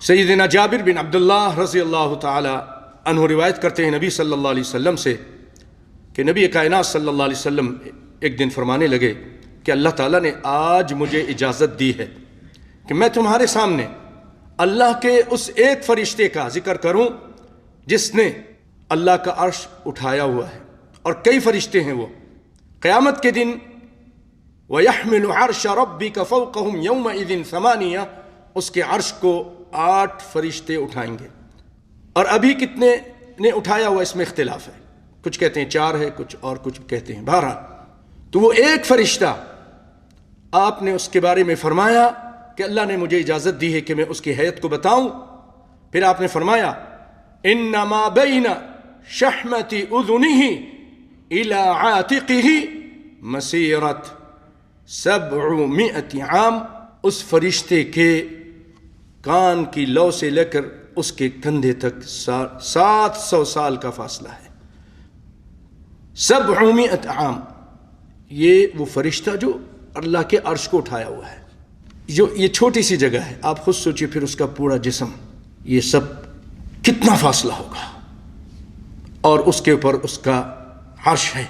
سیدنا جابر بن عبداللہ رضی اللہ تعالی عنہ روایت کرتے ہیں نبی صلی اللہ علیہ وسلم سے کہ نبی کائنات صلی اللہ علیہ وسلم ایک دن فرمانے لگے کہ اللہ تعالیٰ نے آج مجھے اجازت دی ہے کہ میں تمہارے سامنے اللہ کے اس ایک فرشتے کا ذکر کروں جس نے اللہ کا عرش اٹھایا ہوا ہے، اور کئی فرشتے ہیں وہ قیامت کے دن وَيَحْمِلُ عَرْشَ رَبِّكَ فَوْقَهُمْ يَوْمَئِذٍ ثَمَانِيَةٌ، اس کے عرش کو 8 فرشتے اٹھائیں گے۔ اور ابھی کتنے نے اٹھایا ہوا اس میں اختلاف ہے، کچھ کہتے ہیں 4 ہے، کچھ کہتے ہیں 12۔ تو وہ ایک فرشتہ آپ نے اس کے بارے میں فرمایا کہ اللہ نے مجھے اجازت دی ہے کہ میں اس کی حیت کو بتاؤں۔ پھر آپ نے فرمایا انما بین شحمت اذنہ الی عاتقہ مسیرت 700 عام، اس فرشتے کے کان کی لو سے لے کر اس کے کندھے تک 700 سال کا فاصلہ ہے۔ 700 عام، یہ وہ فرشتہ جو اللہ کے عرش کو اٹھایا ہوا ہے، جو یہ چھوٹی سی جگہ ہے، آپ خود سوچئے پھر اس کا پورا جسم، یہ سب کتنا فاصلہ ہوگا، اور اس کے اوپر اس کا عرش ہے۔